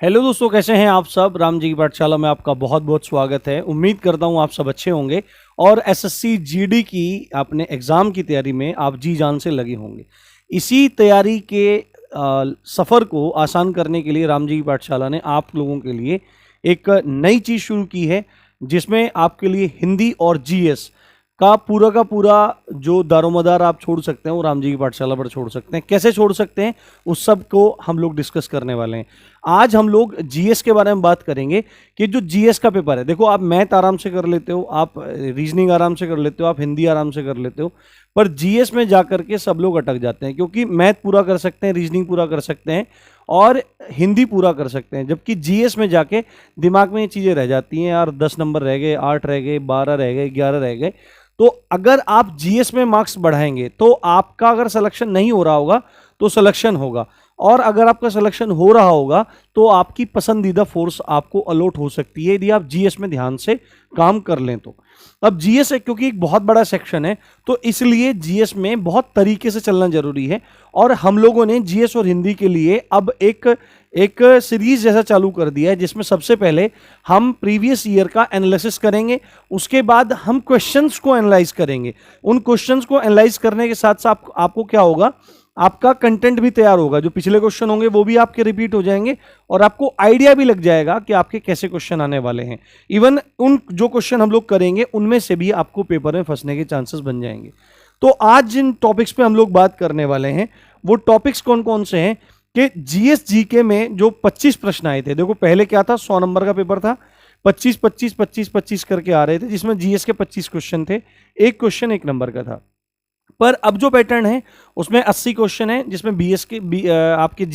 Hello दोस्तों, कैसे हैं आप सब। राम जी की पाठशाला में आपका बहुत बहुत स्वागत है। उम्मीद करता हूं आप सब अच्छे होंगे और एसएससी जीडी की अपने एग्ज़ाम की तैयारी में आप जी जान से लगे होंगे। इसी तैयारी के सफ़र को आसान करने के लिए राम जी की पाठशाला ने आप लोगों के लिए एक नई चीज़ शुरू की है, जिसमें आपके लिए हिंदी और जीएस का पूरा जो दारोमदार आप छोड़ सकते हैं वो राम जी की पाठशाला पर छोड़ सकते हैं। कैसे छोड़ सकते हैं उस सब को हम लोग डिस्कस करने वाले हैं। आज हम लोग जीएस के बारे में बात करेंगे कि जो जीएस का पेपर है, देखो आप मैथ आराम से कर लेते हो, आप रीजनिंग आराम से कर लेते हो, आप हिंदी आराम से कर लेते हो, पर जीएस में जाकर के सब लोग अटक जाते हैं, क्योंकि मैथ पूरा कर सकते हैं, रीजनिंग पूरा कर सकते हैं और हिंदी पूरा कर सकते हैं, जबकि जीएस में जाके दिमाग में ये चीज़ें रह जाती हैं, यार 10 नंबर रह गए, 8 रह गए, 12 रह गए, 11 रह गए। तो अगर आप जीएस में मार्क्स बढ़ाएंगे तो आपका अगर सिलेक्शन नहीं हो रहा होगा तो सिलेक्शन होगा, और अगर आपका सिलेक्शन हो रहा होगा तो आपकी पसंदीदा फोर्स आपको अलॉट हो सकती है यदि आप जीएस में ध्यान से काम कर लें तो। अब जीएस है क्योंकि एक बहुत बड़ा सेक्शन है, तो इसलिए जीएस में बहुत तरीके से चलना जरूरी है। और हम लोगों ने जीएस और हिंदी के लिए अब एक सीरीज जैसा चालू कर दिया है, जिसमें सबसे पहले हम प्रीवियस ईयर का एनालिसिस करेंगे, उसके बाद हम क्वेश्चंस को एनालाइज करेंगे। उन क्वेश्चंस को एनालाइज करने के साथ साथ आपको क्या होगा, आपका कंटेंट भी तैयार होगा, जो पिछले क्वेश्चन होंगे वो भी आपके रिपीट हो जाएंगे और आपको आइडिया भी लग जाएगा कि आपके कैसे क्वेश्चन आने वाले हैं। इवन उन जो क्वेश्चन हम लोग करेंगे उनमें से भी आपको पेपर में फंसने के चांसेस बन जाएंगे। तो आज जिन टॉपिक्स पे हम लोग बात करने वाले हैं वो टॉपिक्स कौन कौन से हैं कि जीएस जीके में जो 25 प्रश्न आए थे, देखो पहले क्या था, 100 नंबर का पेपर था, 25 25 25 25 करके आ रहे थे, जिसमें जीएस के 25 क्वेश्चन थे, एक क्वेश्चन 1 नंबर का था। पर अब जो पैटर्न है उसमें 80 क्वेश्चन है, जिसमें आपके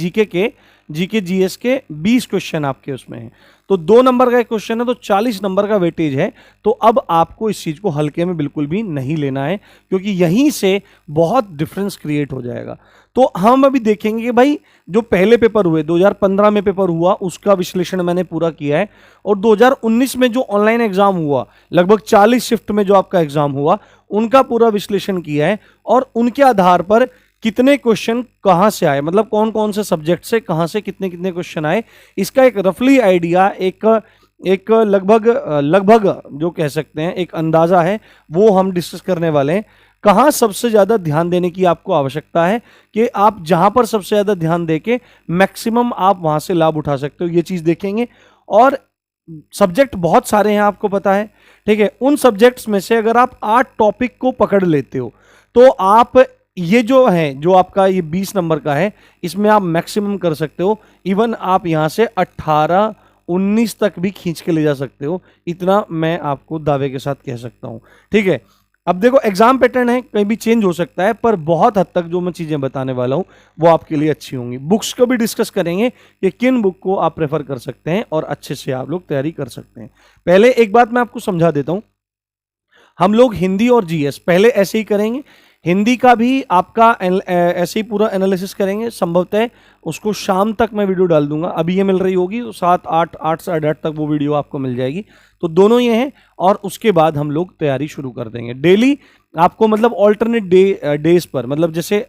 जीके जीएस के 20 क्वेश्चन आपके उसमें हैं। तो 2 नंबर का एक क्वेश्चन है, तो 40 नंबर का वेटेज है। तो अब आपको इस चीज को हल्के में बिल्कुल भी नहीं लेना है, क्योंकि यहीं से बहुत डिफरेंस क्रिएट हो जाएगा। तो हम अभी देखेंगे कि भाई जो पहले पेपर हुए 2015 में पेपर हुआ उसका विश्लेषण मैंने पूरा किया है, और 2019 में जो ऑनलाइन एग्जाम हुआ, लगभग 40 शिफ्ट में जो आपका एग्जाम हुआ, उनका पूरा विश्लेषण किया है, और उनके आधार पर कितने क्वेश्चन कहां से आए, मतलब कौन कौन से सब्जेक्ट से कहां से कितने कितने क्वेश्चन आए, इसका एक रफली आइडिया, एक लगभग जो कह सकते हैं एक अंदाजा है, वो हम डिस्कस करने वाले हैं। कहां सबसे ज्यादा ध्यान देने की आपको आवश्यकता है कि आप जहां पर सबसे ज्यादा ध्यान देके मैक्सिमम आप वहां से लाभ उठा सकते हो, ये चीज देखेंगे। और सब्जेक्ट बहुत सारे हैं, आपको पता है, ठीक है। उन सब्जेक्ट्स में से अगर आप 8 टॉपिक को पकड़ लेते हो तो आप ये जो है, जो आपका ये 20 नंबर का है, इसमें आप मैक्सिमम कर सकते हो। इवन आप यहां से 18 19 तक भी खींच के ले जा सकते हो, इतना मैं आपको दावे के साथ कह सकता हूं, ठीक है। अब देखो एग्जाम पैटर्न है, कहीं भी चेंज हो सकता है, पर बहुत हद तक जो मैं चीजें बताने वाला हूं वो आपके लिए अच्छी होंगी। बुक्स को भी डिस्कस करेंगे कि किन बुक को आप प्रेफर कर सकते हैं और अच्छे से आप लोग तैयारी कर सकते हैं। पहले एक बात मैं आपको समझा देता हूं, हम लोग हिंदी और जीएस पहले ऐसे ही करेंगे, हिंदी का भी आपका ऐसे ही पूरा एनालिसिस करेंगे। संभवतः उसको शाम तक मैं वीडियो डाल दूंगा, अभी ये मिल रही होगी तो 7 8 8 साढ़े 8 तक वो वीडियो आपको मिल जाएगी। तो दोनों ये हैं, और उसके बाद हम लोग तैयारी शुरू कर देंगे डेली आपको, मतलब ऑल्टरनेट डेज पर, मतलब जैसे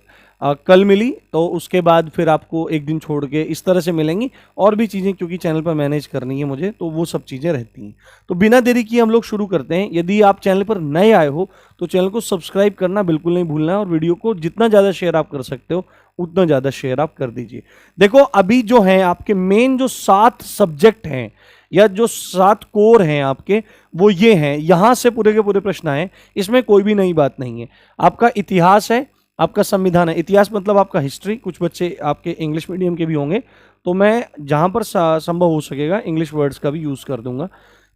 कल मिली तो उसके बाद फिर आपको एक दिन छोड़ के इस तरह से मिलेंगी, और भी चीज़ें क्योंकि चैनल पर मैनेज करनी है मुझे, तो वो सब चीज़ें रहती हैं। तो बिना देरी किए हम लोग शुरू करते हैं। यदि आप चैनल पर नए आए हो तो चैनल को सब्सक्राइब करना बिल्कुल नहीं भूलना है, और वीडियो को जितना ज़्यादा शेयर आप कर सकते हो उतना ज़्यादा शेयर आप कर दीजिए। देखो अभी जो है आपके मेन जो 7 सब्जेक्ट हैं या जो 7 कोर हैं आपके, वो ये हैं, यहां से पूरे के पूरे प्रश्न आए, इसमें कोई भी नई बात नहीं है। आपका इतिहास है, आपका संविधान है। इतिहास मतलब आपका हिस्ट्री, कुछ बच्चे आपके इंग्लिश मीडियम के भी होंगे, तो मैं जहां पर संभव हो सकेगा इंग्लिश वर्ड्स का भी यूज कर दूंगा।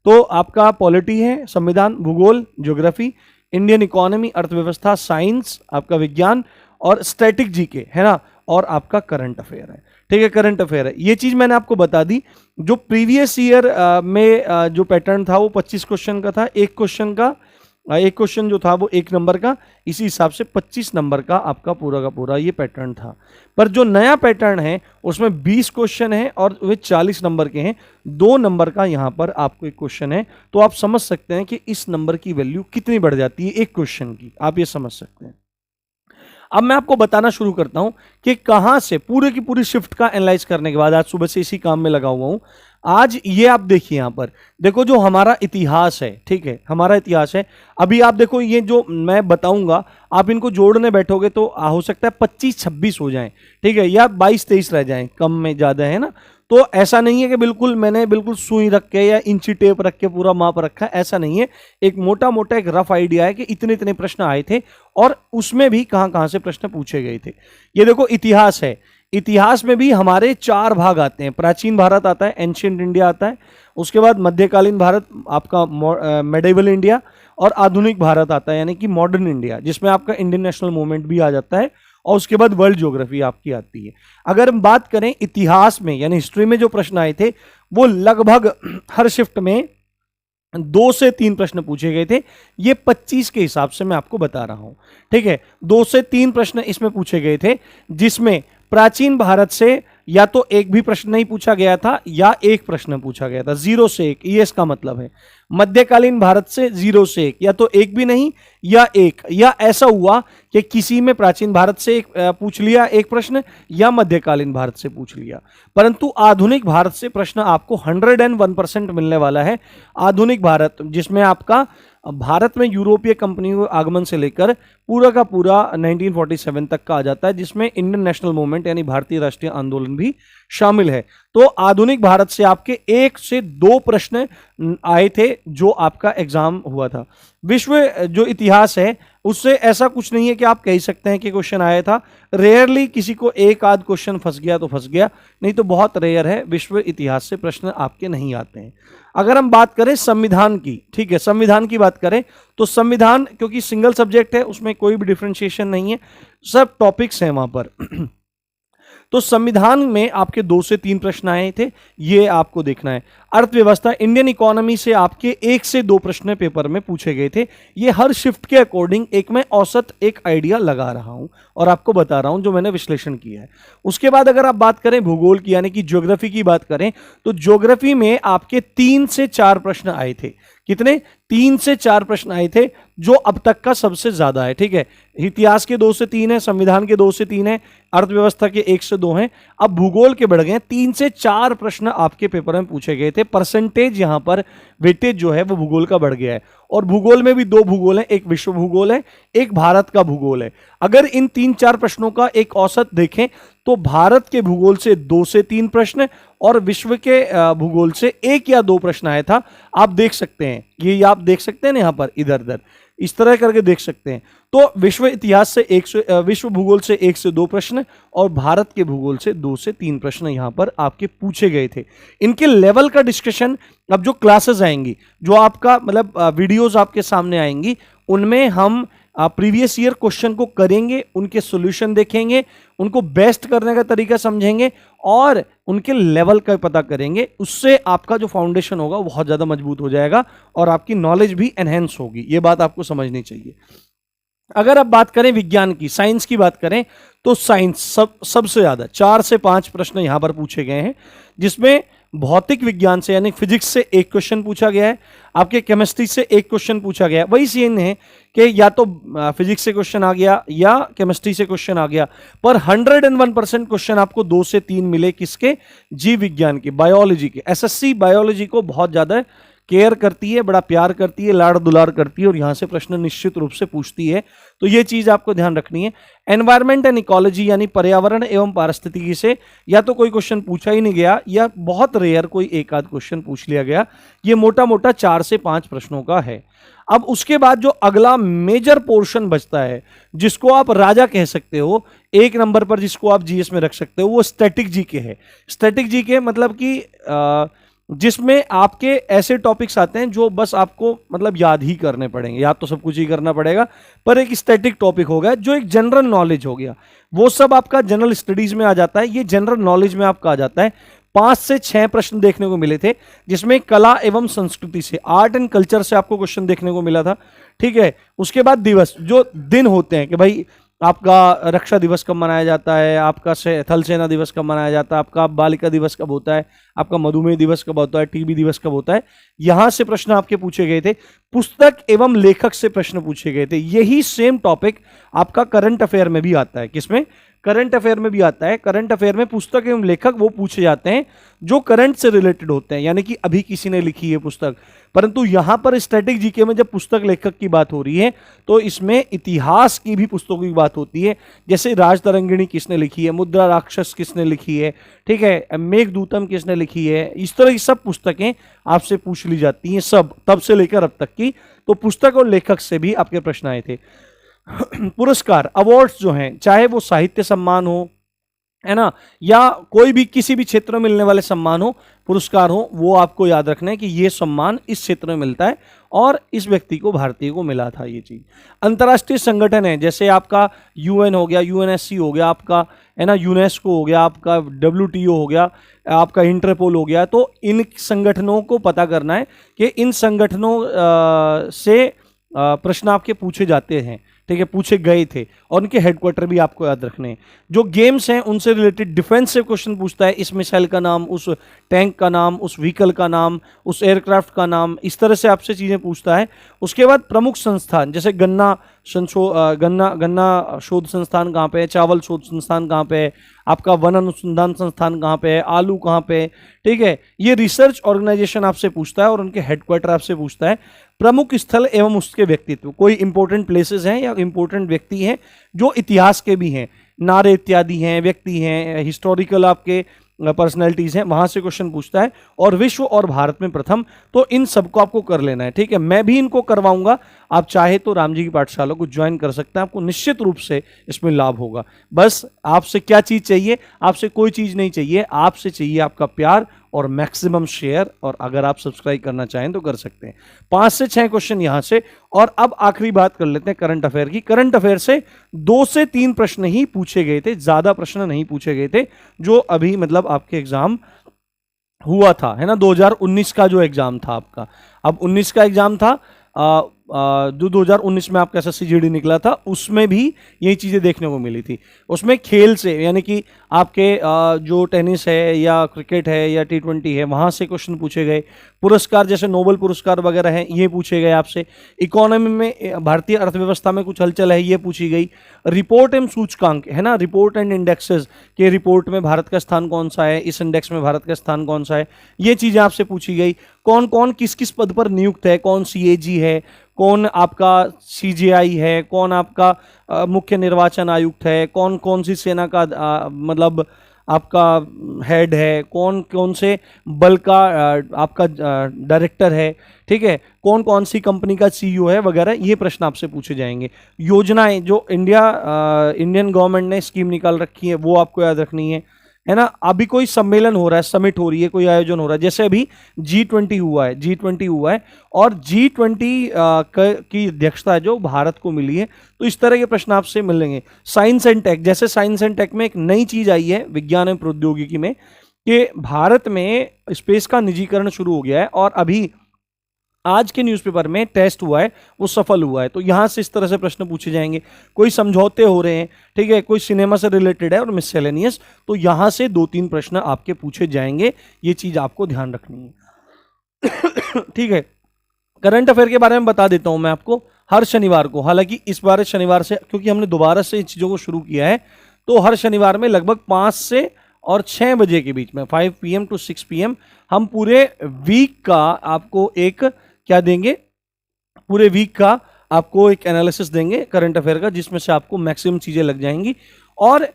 तो आपका पॉलिटी है, संविधान, भूगोल, ज्योग्राफी, इंडियन इकोनॉमी, अर्थव्यवस्था, साइंस, आपका विज्ञान, और स्टैटिक जीके है ना, और आपका करंट अफेयर है, ठीक है। करंट अफेयर है, ये चीज मैंने आपको बता दी। जो प्रीवियस ईयर में जो पैटर्न था वो 25 क्वेश्चन का था, एक क्वेश्चन जो था वो 1 नंबर का, इसी हिसाब से 25 नंबर का आपका पूरा ये पैटर्न था। पर जो नया पैटर्न है उसमें 20 क्वेश्चन है और वे 40 नंबर के हैं, 2 नंबर का यहां पर आपको एक क्वेश्चन है। तो आप समझ सकते हैं कि इस नंबर की वैल्यू कितनी बढ़ जाती है एक क्वेश्चन की, आप ये समझ सकते हैं। अब मैं आपको बताना शुरू करता हूं कि कहां से पूरे की पूरी शिफ्ट का एनालाइज करने के बाद आज सुबह से इसी काम में लगा हुआ हूं। आज ये आप देखिए यहां पर देखो जो हमारा इतिहास है, ठीक है, हमारा इतिहास है। अभी आप देखो ये जो मैं बताऊंगा आप इनको जोड़ने बैठोगे तो हो सकता है 25-26 हो जाएं, ठीक है, या 22-23 रह जाएं, कम में ज्यादा है ना। तो ऐसा नहीं है कि बिल्कुल मैंने बिल्कुल सुई रख के या इंची टेप रख के पूरा माप रखा है, ऐसा नहीं है। एक मोटा मोटा एक रफ आइडिया है कि इतने इतने प्रश्न आए थे और उसमें भी कहां कहां से प्रश्न पूछे गए थे। ये देखो इतिहास है, इतिहास में भी हमारे 4 भाग आते हैं। प्राचीन भारत आता है, एंशिएंट इंडिया आता है, उसके बाद मध्यकालीन भारत आपका मेडिवल इंडिया, और आधुनिक भारत आता है यानी कि मॉडर्न इंडिया, जिसमें आपका इंडियन नेशनल मूवमेंट भी आ जाता है, और उसके बाद वर्ल्ड ज्योग्राफी आपकी आती है। अगर हम बात करें इतिहास में यानी हिस्ट्री में जो प्रश्न आए थे वो लगभग हर शिफ्ट में 2 से 3 प्रश्न पूछे गए थे। ये 25 के हिसाब से मैं आपको बता रहा हूं, ठीक है। 2 से 3 प्रश्न इसमें पूछे गए थे, जिसमें प्राचीन भारत से या तो एक भी प्रश्न नहीं पूछा गया था या एक प्रश्न पूछा गया था, 0 से 1, ये इसका मतलब है। मध्यकालीन भारत से 0 से 1, या तो एक भी नहीं या एक, या ऐसा हुआ कि किसी में प्राचीन भारत से एक पूछ लिया एक प्रश्न, या मध्यकालीन भारत से पूछ लिया। परंतु आधुनिक भारत से प्रश्न आपको 101% मिलने वाला है। आधुनिक भारत जिसमें आपका भारत में यूरोपीय कंपनियों के आगमन से लेकर पूरा का पूरा 1947 तक का आ जाता है, जिसमें इंडियन नेशनल मूवमेंट यानी भारतीय राष्ट्रीय आंदोलन भी शामिल है। तो आधुनिक भारत से आपके 1 से 2 प्रश्न आए थे जो आपका एग्जाम हुआ था। विश्व जो इतिहास है उससे ऐसा कुछ नहीं है कि आप कह सकते हैं कि क्वेश्चन आया था। रेयरली किसी को एक आध क्वेश्चन फंस गया तो फंस गया, नहीं तो बहुत रेयर है विश्व इतिहास से प्रश्न आपके नहीं आते हैं। अगर हम बात करें संविधान की, ठीक है, संविधान की बात करें तो संविधान क्योंकि सिंगल सब्जेक्ट है उसमें कोई भी डिफरेंशिएशन नहीं है, सब टॉपिक्स हैं वहां पर। तो संविधान में आपके 2 से 3 प्रश्न आए थे, ये आपको देखना है। अर्थव्यवस्था, इंडियन इकोनॉमी से आपके 1 से 2 प्रश्न पेपर में पूछे गए थे। ये हर शिफ्ट के अकॉर्डिंग एक मैं औसत एक आइडिया लगा रहा हूं और आपको बता रहा हूं जो मैंने विश्लेषण किया है। उसके बाद अगर आप बात करें भूगोल की यानी कि ज्योग्राफी की बात करें तो ज्योग्राफी में आपके 3 से 4 प्रश्न आए थे। कितने? 3 से 4 प्रश्न आए थे, जो अब तक का सबसे ज्यादा है, ठीक है। इतिहास के 2 से 3 है, संविधान के 2 से 3 है, अर्थव्यवस्था के 1 से 2 हैं। अब भूगोल के बढ़ गए, 3 से 4 प्रश्न आपके पेपर में पूछे गए थे। परसेंटेज यहां पर वेटेज जो है वो भूगोल का बढ़ गया है। और भूगोल में भी 2 भूगोल हैं, एक विश्व भूगोल है, एक भारत का भूगोल है। अगर इन 3-4 प्रश्नों का एक औसत देखें तो भारत के भूगोल से 2 से 3 प्रश्न और विश्व के भूगोल से 1 या 2 प्रश्न आया था। आप देख सकते हैं, ये आप देख सकते हैं ना, यहां पर इधर उधर इस तरह करके देख सकते हैं। तो विश्व इतिहास से विश्व भूगोल से 1 से 2 प्रश्न और भारत के भूगोल से 2 से 3 प्रश्न यहां पर आपके पूछे गए थे। इनके लेवल का डिस्कशन अब जो क्लासेस आएंगी, जो आपका मतलब वीडियोस आपके सामने आएंगी, उनमें हम प्रीवियस ईयर क्वेश्चन को करेंगे, उनके सॉल्यूशन देखेंगे, उनको बेस्ट करने का तरीका समझेंगे और उनके लेवल का पता करेंगे। उससे आपका जो फाउंडेशन होगा वो बहुत ज्यादा मजबूत हो जाएगा और आपकी नॉलेज भी एनहेंस होगी। ये बात आपको समझनी चाहिए। अगर आप बात करें विज्ञान की, साइंस की बात करें तो साइंस सबसे ज्यादा 4 से 5 प्रश्न यहां पर पूछे गए हैं, जिसमें भौतिक विज्ञान से यानी फिजिक्स से 1 क्वेश्चन पूछा गया है, आपके केमिस्ट्री से 1 क्वेश्चन पूछा गया है। वही सीन है कि या तो फिजिक्स से क्वेश्चन आ गया या केमिस्ट्री से क्वेश्चन आ गया, पर 101% क्वेश्चन आपको 2 से 3 मिले किसके? जीव विज्ञान के, बायोलॉजी के। एसएससी बायोलॉजी को बहुत ज्यादा केयर करती है, बड़ा प्यार करती है, लाड़ दुलार करती है और यहां से प्रश्न निश्चित रूप से पूछती है। तो ये चीज आपको ध्यान रखनी है। एनवायरमेंट एंड इकोलॉजी यानी पर्यावरण एवं पारिस्थितिकी से या तो कोई क्वेश्चन पूछा ही नहीं गया या बहुत रेयर कोई एक आध क्वेश्चन पूछ लिया गया। ये मोटा मोटा 4 से 5 प्रश्नों का है। अब उसके बाद जो अगला मेजर पोर्शन बचता है, जिसको आप राजा कह सकते हो, 1 नंबर पर जिसको आप जीएस में रख सकते हो, वो स्टैटिक जीके है। स्टैटिक जीके मतलब कि जिसमें आपके ऐसे टॉपिक्स आते हैं जो बस आपको मतलब याद ही करने पड़ेंगे, याद तो सब कुछ ही करना पड़ेगा, पर एक स्टैटिक टॉपिक हो गया जो एक जनरल नॉलेज हो गया। वो सब आपका जनरल स्टडीज में आ जाता है, ये जनरल नॉलेज में आपका आ जाता है। 5 से 6 प्रश्न देखने को मिले थे, जिसमें कला एवं संस्कृति से, आर्ट एंड कल्चर से आपको क्वेश्चन देखने को मिला था, ठीक है। उसके बाद दिवस, जो दिन होते हैं कि भाई आपका रक्षा दिवस कब मनाया जाता है, आपका थल सेना दिवस कब मनाया जाता है, आपका बालिका दिवस कब होता है, आपका मधुमेह दिवस कब होता है, टीबी दिवस कब होता है, यहां से प्रश्न आपके पूछे गए थे। पुस्तक एवं लेखक से प्रश्न पूछे गए थे। यही सेम टॉपिक आपका करंट अफेयर में भी आता है। किसमें? करंट अफेयर में भी आता है। करंट अफेयर में पुस्तक एवं लेखक वो पूछे जाते हैं जो करंट से रिलेटेड होते हैं, यानी कि अभी किसी ने लिखी है पुस्तक। परंतु यहां पर स्टैटिक जीके में जब पुस्तक लेखक की बात हो रही है तो इसमें इतिहास की भी पुस्तकों की बात होती है। जैसे राजतरंगिणी किसने लिखी है, मुद्रा राक्षस किसने लिखी है, ठीक है, मेघदूतम किसने लिखी है, इस तरह की सब पुस्तकें आपसे पूछ ली जाती हैं, सब तब से लेकर अब तक की। तो पुस्तक और लेखक से भी आपके प्रश्न आए थे। पुरस्कार, अवार्ड्स जो हैं, चाहे वो साहित्य सम्मान हो, है ना, या कोई भी किसी भी क्षेत्र में मिलने वाले सम्मान हो, पुरस्कार हो, वो आपको याद रखना है कि ये सम्मान इस क्षेत्र में मिलता है और इस व्यक्ति को, भारतीय को मिला था ये चीज। अंतर्राष्ट्रीय संगठन है, जैसे आपका यूएन हो गया, यूएनएससी हो गया आपका, है ना, यूनेस्को हो गया आपका, डब्ल्यूटीओ हो गया आपका, इंटरपोल हो गया। तो इन संगठनों को पता करना है कि इन संगठनों से प्रश्न आपके पूछे जाते हैं, ठीक है, पूछे गए थे, और उनके हेडक्वार्टर भी आपको याद रखने हैं। जो गेम्स हैं उनसे रिलेटेड डिफेंस से क्वेश्चन पूछता है, इस मिसाइल का नाम, उस टैंक का नाम, उस व्हीकल का नाम, उस एयरक्राफ्ट का नाम, इस तरह से आपसे चीजें पूछता है। उसके बाद प्रमुख संस्थान, जैसे गन्ना शोध संस्थान कहाँ पे है, चावल शोध संस्थान कहाँ पे है, आपका वन अनुसंधान संस्थान कहाँ पे है, आलू कहाँ पे है, ठीक है, ये रिसर्च ऑर्गेनाइजेशन आपसे पूछता है और उनके हेडक्वार्टर आपसे पूछता है। प्रमुख स्थल एवं उसके व्यक्तित्व, कोई इंपॉर्टेंट प्लेसेस हैं या इंपॉर्टेंट व्यक्ति हैं जो इतिहास के भी हैं, नारे इत्यादि हैं, व्यक्ति हैं, हिस्टोरिकल आपके पर्सनैलिटीज हैं, वहां से क्वेश्चन पूछता है। और विश्व और भारत में प्रथम, तो इन सबको आपको कर लेना है, ठीक है। मैं भी इनको करवाऊंगा, आप चाहे तो राम जी की पाठशाला को ज्वाइन कर सकते हैं, आपको निश्चित रूप से इसमें लाभ होगा। बस आपसे क्या चीज चाहिए? आपसे कोई चीज नहीं चाहिए, आपसे चाहिए आपका प्यार और मैक्सिमम शेयर, और अगर आप सब्सक्राइब करना चाहें तो कर सकते हैं। 5 से 6 क्वेश्चन यहां से। और अब आखिरी बात कर लेते हैं करंट अफेयर की। करंट अफेयर से 2 से 3 प्रश्न ही पूछे गए थे, ज्यादा प्रश्न नहीं पूछे गए थे, जो अभी मतलब आपके एग्जाम हुआ था, है ना, 2019 का जो एग्जाम था आपका। अब 19 का एग्जाम था, जो 2019 में आपका एसएससी जीडी निकला था, उसमें भी यही चीज़ें देखने को मिली थी। उसमें खेल से, यानी कि आपके जो टेनिस है या क्रिकेट है या T20 है, वहाँ से क्वेश्चन पूछे गए। पुरस्कार जैसे नोबेल पुरस्कार वगैरह हैं, ये पूछे गए आपसे। इकोनॉमी में, भारतीय अर्थव्यवस्था में कुछ हलचल है, ये पूछी गई। रिपोर्ट एवं सूचकांक, है ना, रिपोर्ट एंड इंडेक्सेस के रिपोर्ट में भारत का स्थान कौन सा है, इस इंडेक्स में भारत का स्थान कौन सा है, ये चीज़ें आपसे पूछी गई। कौन कौन किस किस पद पर नियुक्त है, कौन CAG है, कौन आपका CJI है, कौन आपका मुख्य निर्वाचन आयुक्त है, कौन कौन सी सेना का मतलब आपका हेड है, कौन कौन से बल का आपका डायरेक्टर है, ठीक है, कौन कौन सी कंपनी का CEO है वगैरह, ये प्रश्न आपसे पूछे जाएंगे। योजनाएं जो इंडियन गवर्नमेंट ने स्कीम निकाल रखी है, वो आपको याद रखनी है ना। अभी कोई सम्मेलन हो रहा है, समिट हो रही है, कोई आयोजन हो रहा है, जैसे अभी G20 हुआ है, और G20 की अध्यक्षता है जो भारत को मिली है, तो इस तरह के प्रश्न आपसे मिलेंगे। साइंस एंड टेक, जैसे साइंस एंड टेक में एक नई चीज आई है विज्ञान एवं प्रौद्योगिकी में, कि भारत में स्पेस का निजीकरण शुरू हो गया है, और अभी आज के न्यूज़पेपर में टेस्ट हुआ है, वो सफल हुआ है। तो यहां से इस तरह से प्रश्न पूछे जाएंगे। कोई समझौते हो रहे हैं, ठीक है, कोई सिनेमा से रिलेटेड है और मिससेलेनियस, तो यहां से 2-3 प्रश्न आपके पूछे जाएंगे, ये चीज आपको ध्यान रखनी है। ठीक है, करंट अफेयर के बारे में बता देता हूं मैं आपको। हर शनिवार को, हालांकि इस बार शनिवार से, क्योंकि हमने दोबारा से इन चीजों को शुरू किया है, तो हर शनिवार में लगभग 5 से और 6 बजे के बीच में, 5 PM to 6 PM, हम पूरे वीक का आपको एक क्या देंगे, पूरे वीक का आपको एक एनालिसिस देंगे करंट अफेयर का, जिसमें से आपको मैक्सिमम चीजें लग जाएंगी। और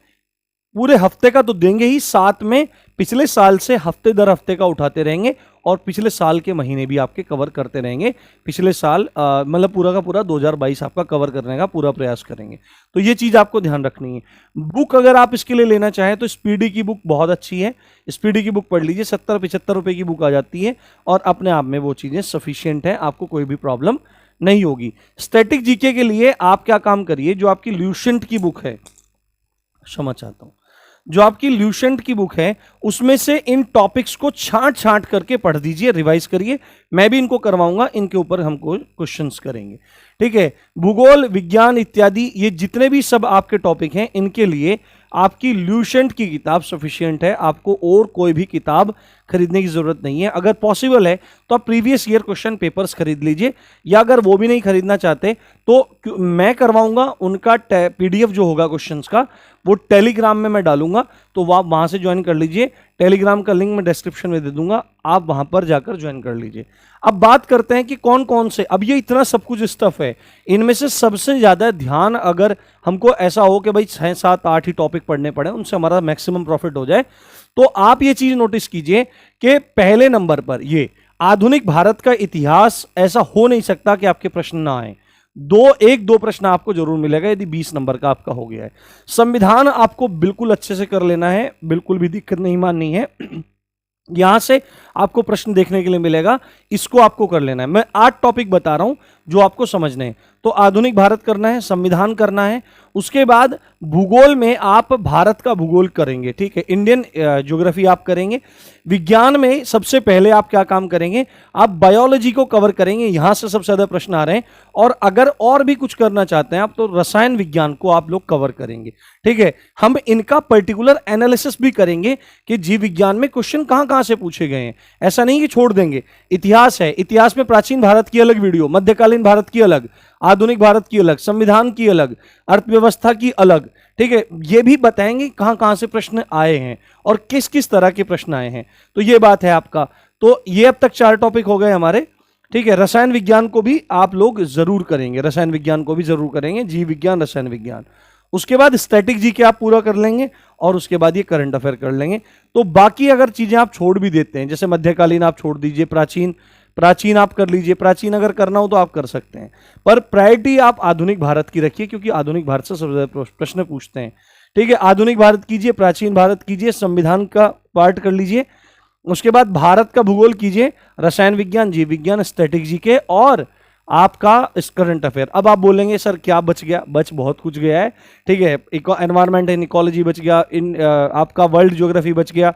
पूरे हफ्ते का तो देंगे ही, साथ में पिछले साल से हफ्ते दर हफ्ते का उठाते रहेंगे, और पिछले साल के महीने भी आपके कवर करते रहेंगे। पिछले साल मतलब पूरा का पूरा 2022 आपका कवर करने का पूरा प्रयास करेंगे। तो ये चीज आपको ध्यान रखनी है। बुक अगर आप इसके लिए लेना चाहें तो स्पीडी की बुक बहुत अच्छी है, स्पीडी की बुक पढ़ लीजिए, 70-75 रुपए की बुक आ जाती है, और अपने आप में वो चीजें सफिशियंट है, आपको कोई भी प्रॉब्लम नहीं होगी। स्टैटिक जीके के लिए आप क्या काम करिए, जो आपकी ल्यूसेंट की बुक है, क्षमा चाहता हूं, जो आपकी ल्यूसेंट की बुक है उसमें से इन टॉपिक्स को छांट छांट करके पढ़ दीजिए, रिवाइज करिए। मैं भी इनको करवाऊंगा, इनके ऊपर हमको क्वेश्चंस करेंगे, ठीक है। भूगोल, विज्ञान इत्यादि ये जितने भी सब आपके टॉपिक हैं, इनके लिए आपकी ल्यूसेंट की किताब सफिशिएंट है, आपको और कोई भी किताब खरीदने की जरूरत नहीं है। अगर पॉसिबल है तो आप प्रीवियस ईयर क्वेश्चन पेपर्स खरीद लीजिए, या अगर वो भी नहीं खरीदना चाहते तो मैं करवाऊंगा, उनका पीडीएफ जो होगा क्वेश्चंस का वो टेलीग्राम में मैं डालूंगा, तो आप वहां से ज्वाइन कर लीजिए। टेलीग्राम का लिंक मैं डिस्क्रिप्शन में दे दूंगा, आप वहां पर जाकर ज्वाइन कर लीजिए। अब बात करते हैं कि कौन कौन से, अब ये इतना सब कुछ स्टफ है, इनमें से सबसे ज्यादा ध्यान अगर हमको ऐसा हो कि भाई 6, 7, 8 ही टॉपिक पढ़ने पड़े, उनसे हमारा मैक्सिमम प्रॉफिट हो जाए, तो आप ये चीज नोटिस कीजिए कि पहले नंबर पर ये आधुनिक भारत का इतिहास, ऐसा हो नहीं सकता कि आपके प्रश्न ना आए। एक दो प्रश्न आपको जरूर मिलेगा यदि 20 नंबर का आपका हो गया है। संविधान आपको बिल्कुल अच्छे से कर लेना है, बिल्कुल भी दिक्कत नहीं माननी है। यहां से आपको प्रश्न देखने के लिए मिलेगा, इसको आपको कर लेना है। मैं 8 टॉपिक बता रहा हूं जो आपको समझने हैं। तो आधुनिक भारत करना है, संविधान करना है, उसके बाद भूगोल में आप भारत का भूगोल करेंगे, ठीक है, इंडियन ज्योग्राफी आप करेंगे। विज्ञान में सबसे पहले आप क्या काम करेंगे, आप बायोलॉजी को कवर करेंगे, यहां से सबसे ज्यादा प्रश्न आ रहे हैं। और अगर और भी कुछ करना चाहते हैं आप, तो रसायन विज्ञान को आप लोग कवर करेंगे, ठीक है। हम इनका पर्टिकुलर एनालिसिस भी करेंगे कि जीव विज्ञान में क्वेश्चन कहां कहां से पूछे गए हैं, ऐसा नहीं कि छोड़ देंगे। इतिहास है, इतिहास में प्राचीन भारत की अलग वीडियो, मध्यकालीन भारत की अलग, आधुनिक भारत की अलग, संविधान की अलग, अर्थव्यवस्था की अलग, ठीक है। ये भी बताएंगे कहां कहां से प्रश्न आए हैं और किस किस तरह के प्रश्न आए हैं। तो ये बात है आपका। तो ये अब तक 4 टॉपिक हो गए हमारे, ठीक है। रसायन विज्ञान को भी आप लोग जरूर करेंगे, रसायन विज्ञान को भी जरूर करेंगे, जीव विज्ञान, रसायन विज्ञान। उसके बाद स्टैटिक जी के आप पूरा कर लेंगे, और उसके बाद ये करंट अफेयर कर लेंगे। तो बाकी अगर चीजें आप छोड़ भी देते हैं, जैसे मध्यकालीन आप छोड़ दीजिए, प्राचीन आप कर लीजिए, प्राचीन अगर करना हो तो आप कर सकते हैं, पर प्रायोरिटी आप आधुनिक भारत की रखिए, क्योंकि आधुनिक भारत से सबसे ज्यादा प्रश्न पूछते हैं, ठीक है। आधुनिक भारत कीजिए, प्राचीन भारत कीजिए, संविधान का पार्ट कर लीजिए, उसके बाद भारत का भूगोल कीजिए, रसायन विज्ञान, जीव विज्ञान, स्टैटिक जीके, और आपका इस करंट अफेयर। अब आप बोलेंगे सर क्या बच गया, बच बहुत कुछ गया है, ठीक है। एनवायरमेंट एंड इकोलॉजी बच गया, आपका वर्ल्ड ज्योग्राफी बच गया,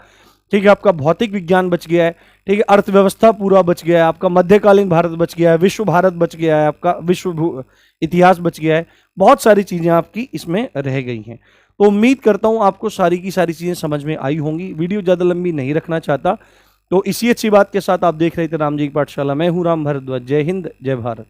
ठीक है, आपका भौतिक विज्ञान बच गया है, ठीक है, अर्थव्यवस्था पूरा बच गया है, आपका मध्यकालीन भारत बच गया है, विश्व भारत बच गया है, आपका विश्व इतिहास बच गया है, बहुत सारी चीजें आपकी इसमें रह गई हैं। तो उम्मीद करता हूं आपको सारी की सारी चीजें समझ में आई होंगी। वीडियो ज्यादा लंबी नहीं रखना चाहता, तो इसी अच्छी बात के साथ आप देख रहे थे राम जी की पाठशाला। मैं हूं राम भारद्वाज। जय हिंद, जय भारत।